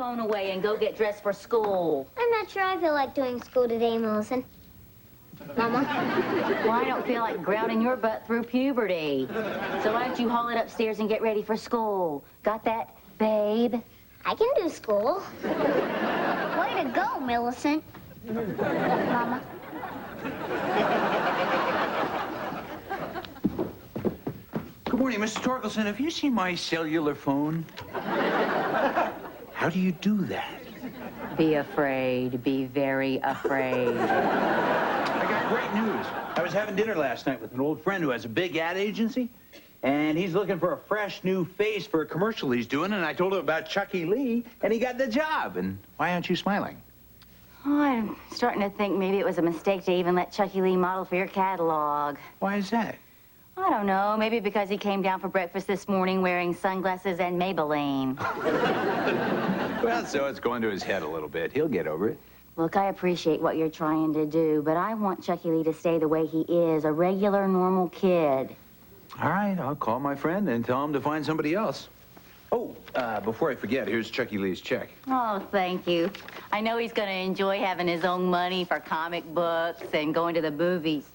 phone away and go get dressed for school. I'm not sure I feel like doing school today, Millicent. Mama? Well, I don't feel like grounding your butt through puberty. So why don't you haul it upstairs and get ready for school? Got that, babe? I can do school. Way to go, Millicent. Mama? Good morning, Mr. Torkelson. Have you seen my cellular phone? How do you do that? Be afraid. Be very afraid. I got great news. I was having dinner last night with an old friend who has a big ad agency, and he's looking for a fresh new face for a commercial he's doing, and I told him about Chucky Lee, and he got the job. And why aren't you smiling? Oh, I'm starting to think maybe it was a mistake to even let Chucky Lee model for your catalog. Why is that? I don't know. Maybe because he came down for breakfast this morning wearing sunglasses and Maybelline. Well, so it's going to his head a little bit. He'll get over it. Look, I appreciate what you're trying to do, but I want Chucky Lee to stay the way he is, a regular, normal kid. All right, I'll call my friend and tell him to find somebody else. Oh, before I forget, here's Chucky Lee's check. Oh, thank you. I know he's going to enjoy having his own money for comic books and going to the movies.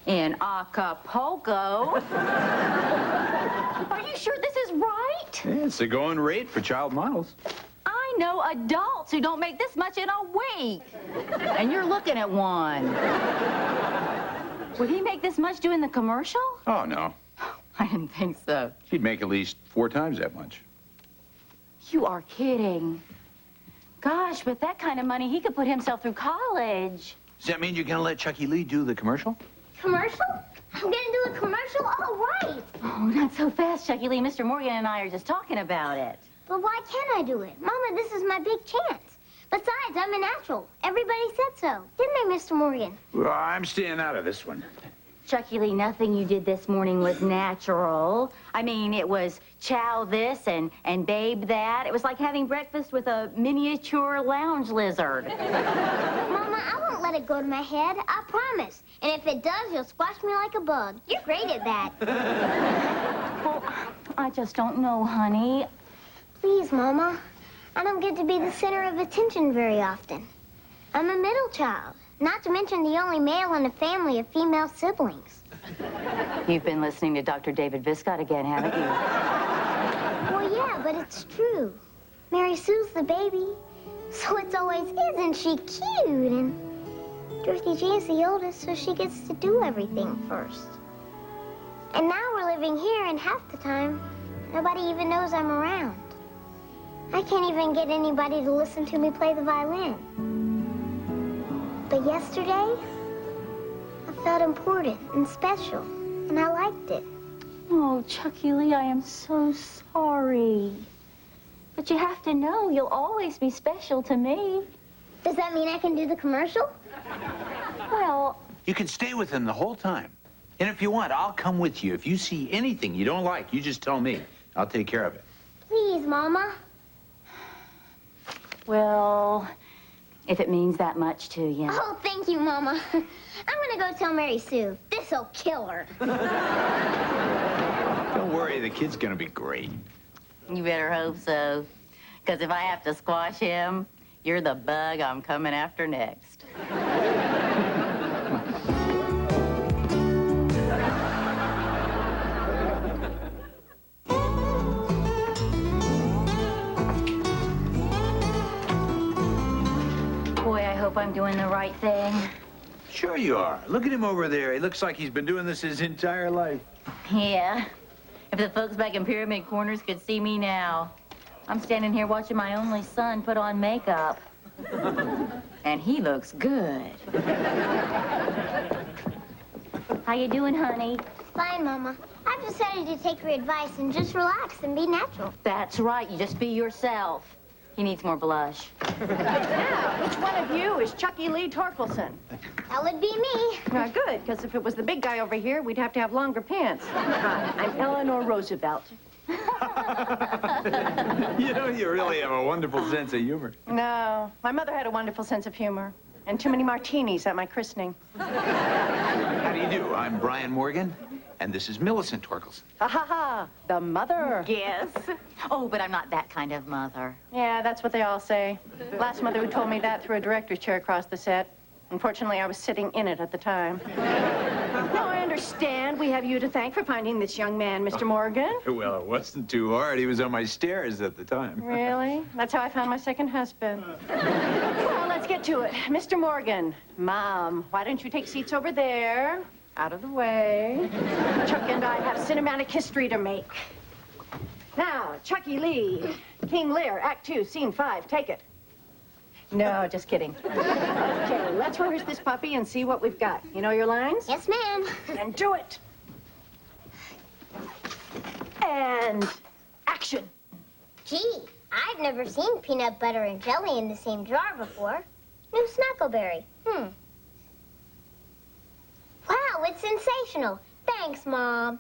In Acapulco. Are you sure this is right? Yeah, it's the going rate for child models. I know adults who don't make this much in a week. And you're looking at one. Would he make this much doing the commercial? Oh, no. I didn't think so. He'd make at least 4 times that much. You are kidding. Gosh, with that kind of money, he could put himself through college. Does that mean you're going to let Chucky Lee do the commercial? Commercial? I'm gonna do a commercial? All right. Oh, not so fast, Chucky Lee. Mr. Morgan and I are just talking about it. But why can't I do it? Mama, this is my big chance. Besides, I'm a natural. Everybody said so. Didn't they, Mr. Morgan? Well, I'm staying out of this one. Chucky Lee, nothing you did this morning was natural. I mean, it was chow this and babe that. It was like having breakfast with a miniature lounge lizard. Mama, I won't let it go to my head. I promise. And if it does, you'll squash me like a bug. You're great at that. Well, I just don't know, honey. Please, Mama. I don't get to be the center of attention very often. I'm a middle child. Not to mention the only male in a family of female siblings. You've been listening to Dr. David Viscott again, haven't you? Well, yeah, but it's true. Mary Sue's the baby. So it's always, isn't she cute? And Dorothy Jane's the oldest, so she gets to do everything first. And now we're living here, and half the time, nobody even knows I'm around. I can't even get anybody to listen to me play the violin. But yesterday, I felt important and special, and I liked it. Oh, Chucky Lee, I am so sorry. But you have to know you'll always be special to me. Does that mean I can do the commercial? Well, You can stay with him the whole time. And if you want, I'll come with you. If you see anything you don't like, you just tell me. I'll take care of it. Please, Mama. well, if it means that much to you. Oh, thank you, Mama. I'm gonna go tell Mary Sue. This'll kill her. Don't worry, the kid's gonna be great. You better hope so. Because if I have to squash him, you're the bug I'm coming after next. Boy, I hope I'm doing the right thing. Sure you are. Look at him over there. He looks like he's been doing this his entire life. Yeah. If the folks back in Pyramid Corners could see me now. I'm standing here watching my only son put on makeup. And he looks good. How you doing, honey? Fine, Mama. I've decided to take your advice and just relax and be natural. That's right. You just be yourself. He needs more blush. Now, which one of you is Chucky Lee Torkelson? That would be me. Now, good, because if it was the big guy over here, we'd have to have longer pants. Hi, I'm Eleanor Roosevelt. You know, you really have a wonderful sense of humor. No, my mother had a wonderful sense of humor. And too many martinis at my christening. How do you do? I'm Brian Morgan. And this is Millicent Torkelson. Ha ha ha, the mother. Yes. Oh, but I'm not that kind of mother. Yeah, that's what they all say. Last mother who told me that threw a director's chair across the set. Unfortunately, I was sitting in it at the time. Now, I understand we have you to thank for finding this young man, Mr. Morgan. Well, it wasn't too hard. He was on my stairs at the time. Really? That's how I found my second husband. Well, let's get to it. Mr. Morgan, Mom, why don't you take seats over there? Out of the way. Chuck and I have cinematic history to make. Now, Chucky Lee, King Lear, Act 2, Scene 5, take it. No, just kidding. Okay, let's rehearse this puppy and see what we've got. You know your lines? Yes, ma'am. Then do it. And action. Gee, I've never seen peanut butter and jelly in the same jar before. New Snackleberry. Wow, it's sensational. Thanks, Mom.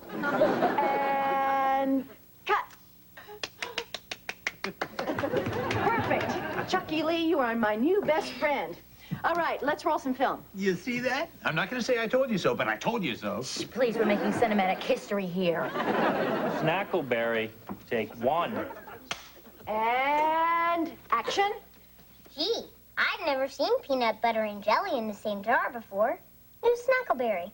And cut. Perfect. Chucky Lee, you are my new best friend. All right, let's roll some film. You see that? I'm not going to say I told you so, but I told you so. Please, we're making cinematic history here. Snackleberry, take 1. And action. Gee, I've never seen peanut butter and jelly in the same jar before. New Snackleberry.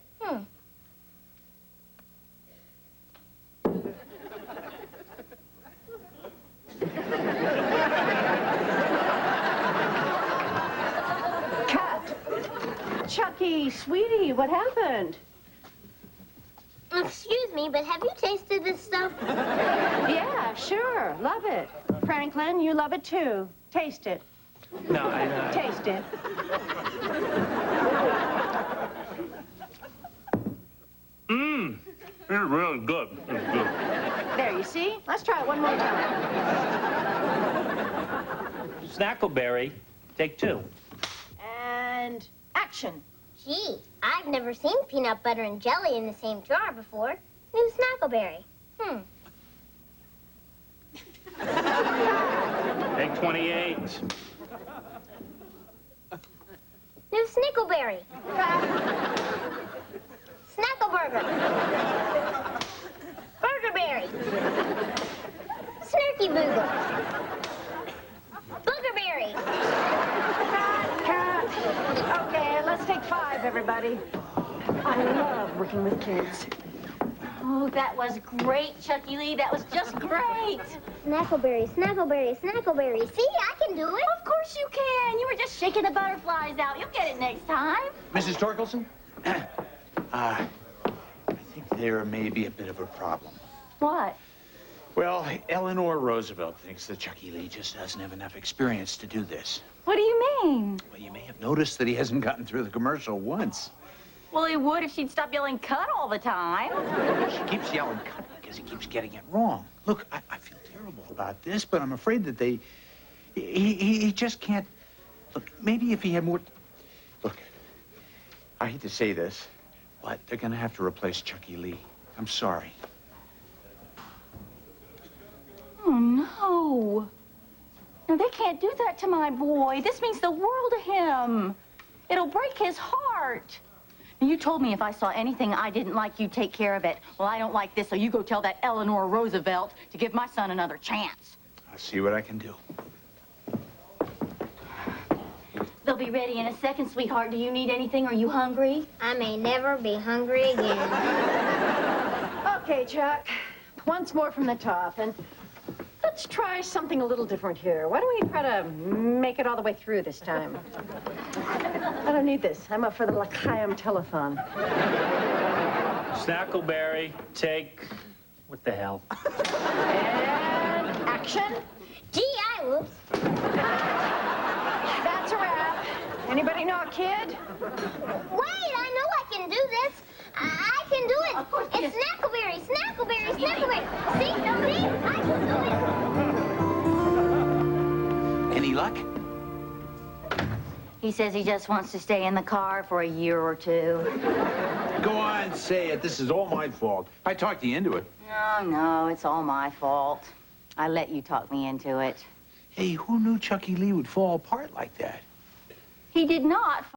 Cut. Chucky, sweetie, what happened? Excuse me, but have you tasted this stuff? Yeah, sure. Love it. Franklin, you love it too. Taste it. No, Taste it. it's really good. It's good. There, you see? Let's try it one more time. Snackleberry, take 2. And action. Gee, I've never seen peanut butter and jelly in the same jar before. New Snackleberry. Take 28. New Snickleberry. Snackleburger. Burgerberry. Snurky Boogle. Boogerberry. Cut. Okay, let's take 5, everybody. I love working with kids. Oh, that was great, Chucky Lee. That was just great. Snackleberry, Snackleberry, Snackleberry. See, I can do it. Of course you can. You were just shaking the butterflies out. You'll get it next time. Mrs. Torkelson? I think there may be a bit of a problem. What? Well, Eleanor Roosevelt thinks that Chucky Lee just doesn't have enough experience to do this. What do you mean? Well, you may have noticed that he hasn't gotten through the commercial once. Well, he would if she'd stop yelling cut all the time. She keeps yelling cut because he keeps getting it wrong. Look, I feel terrible about this, but I'm afraid that he just can't. Look, maybe if he had more. Look, I hate to say this, but they're going to have to replace Chucky Lee. I'm sorry. Oh, no. No, they can't do that to my boy. This means the world to him. It'll break his heart. You told me if I saw anything I didn't like, you'd take care of it. Well, I don't like this, so you go tell that Eleanor Roosevelt to give my son another chance. I'll see what I can do. They'll be ready in a second, sweetheart. Do you need anything? Are you hungry? I may never be hungry again. Okay, Chuck. Once more from the top, and let's try something a little different here. Why don't we try to make it all the way through this time? I don't need this. I'm up for the L'Chaim telethon. Snackleberry, take... What the hell? And action. Gee, whoops. That's a wrap. Anybody know a kid? Wait, I know I can do this. I can do it. Of course you It's Snackleberry, Snackleberry, Snackleberry. See, I can do it. Any luck? He says he just wants to stay in the car for a year or two. Go on, say it. This is all my fault. I talked you into it. No, it's all my fault. I let you talk me into it. Hey, who knew Chucky Lee would fall apart like that? He did not